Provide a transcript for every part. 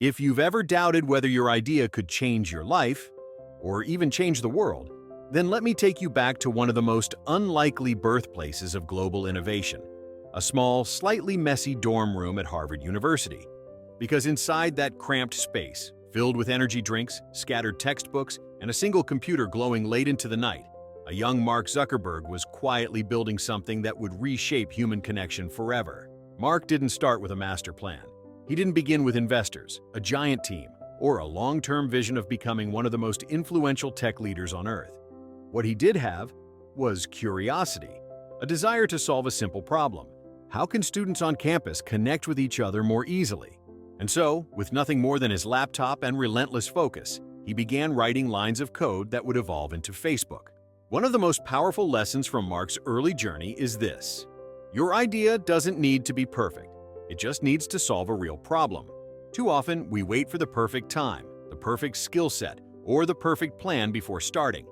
If you've ever doubted whether your idea could change your life, or even change the world, then let me take you back to one of the most unlikely birthplaces of global innovation, a small, slightly messy dorm room at Harvard University. Because inside that cramped space, filled with energy drinks, scattered textbooks, and a single computer glowing late into the night, a young Mark Zuckerberg was quietly building something that would reshape human connection forever. Mark didn't start with a master plan. He didn't begin with investors, a giant team, or a long-term vision of becoming one of the most influential tech leaders on Earth. What he did have was curiosity, a desire to solve a simple problem. How can students on campus connect with each other more easily? And so, with nothing more than his laptop and relentless focus, he began writing lines of code that would evolve into Facebook. One of the most powerful lessons from Mark's early journey is this: your idea doesn't need to be perfect. It just needs to solve a real problem. Too often, we wait for the perfect time, the perfect skill set, or the perfect plan before starting.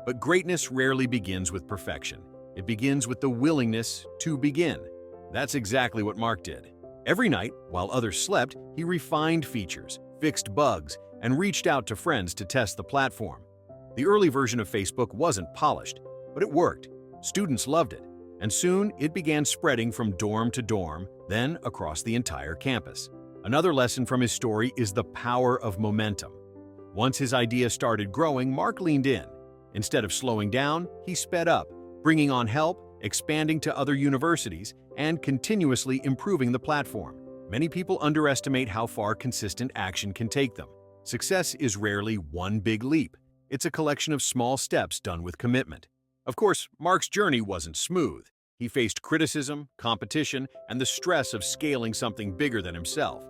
But greatness rarely begins with perfection. It begins with the willingness to begin. That's exactly what Mark did. Every night, while others slept, he refined features, fixed bugs, and reached out to friends to test the platform. The early version of Facebook wasn't polished, but it worked. Students loved it, and soon it began spreading from dorm to dorm, then across the entire campus. Another lesson from his story is the power of momentum. Once his idea started growing, Mark leaned in. Instead of slowing down, he sped up, bringing on help, expanding to other universities, and continuously improving the platform. Many people underestimate how far consistent action can take them. Success is rarely one big leap. It's a collection of small steps done with commitment. Of course, Mark's journey wasn't smooth. He faced criticism, competition, and the stress of scaling something bigger than himself.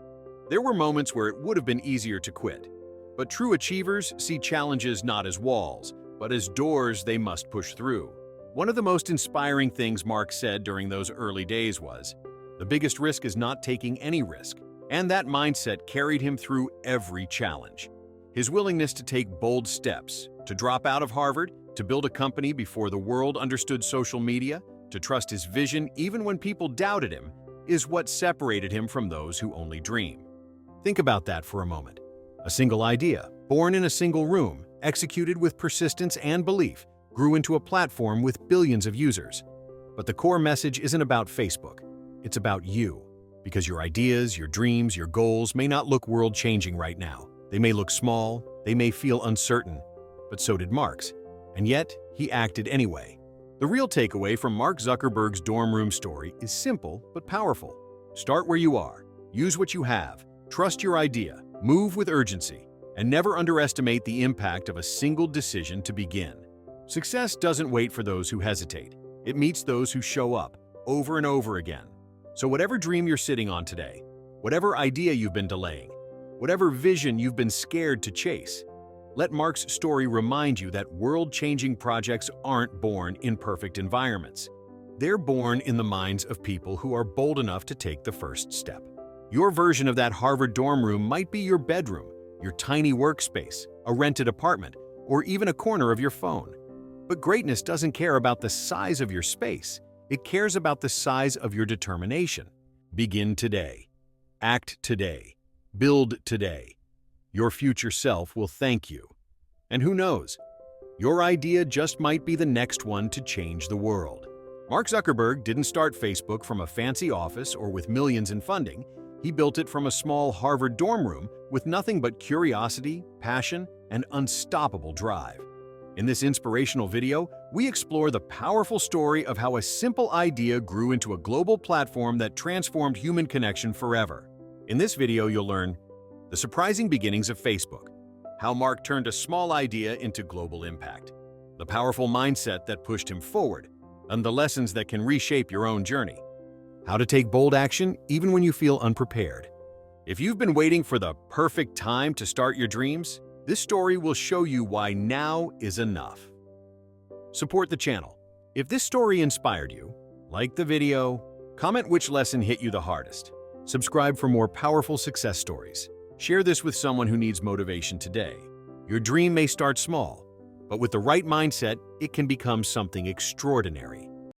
There were moments where it would have been easier to quit. But true achievers see challenges not as walls, but as doors they must push through. One of the most inspiring things Mark said during those early days was, "The biggest risk is not taking any risk." And that mindset carried him through every challenge. His willingness to take bold steps, to drop out of Harvard, to build a company before the world understood social media, to trust his vision even when people doubted him, is what separated him from those who only dream. Think about that for a moment. A single idea, born in a single room, executed with persistence and belief, grew into a platform with billions of users. But the core message isn't about Facebook. It's about you. Because your ideas, your dreams, your goals may not look world-changing right now. They may look small, they may feel uncertain, but so did Mark's. And yet, he acted anyway. The real takeaway from Mark Zuckerberg's dorm room story is simple but powerful. Start where you are, use what you have, trust your idea, move with urgency, and never underestimate the impact of a single decision to begin. Success doesn't wait for those who hesitate. It meets those who show up, over and over again. So whatever dream you're sitting on today, whatever idea you've been delaying, whatever vision you've been scared to chase, let Mark's story remind you that world-changing projects aren't born in perfect environments. They're born in the minds of people who are bold enough to take the first step. Your version of that Harvard dorm room might be your bedroom, your tiny workspace, a rented apartment, or even a corner of your phone. But greatness doesn't care about the size of your space. It cares about the size of your determination. Begin today. Act today. Build today. Your future self will thank you. And who knows? Your idea just might be the next one to change the world. Mark Zuckerberg didn't start Facebook from a fancy office or with millions in funding. He built it from a small Harvard dorm room with nothing but curiosity, passion, and unstoppable drive. In this inspirational video, we explore the powerful story of how a simple idea grew into a global platform that transformed human connection forever. In this video, you'll learn the surprising beginnings of Facebook, how Mark turned a small idea into global impact, the powerful mindset that pushed him forward, and the lessons that can reshape your own journey, how to take bold action even when you feel unprepared. If you've been waiting for the perfect time to start your dreams, this story will show you why now is enough. Support the channel. If this story inspired you, like the video, comment which lesson hit you the hardest. Subscribe for more powerful success stories. Share this with someone who needs motivation today. Your dream may start small, but with the right mindset, it can become something extraordinary.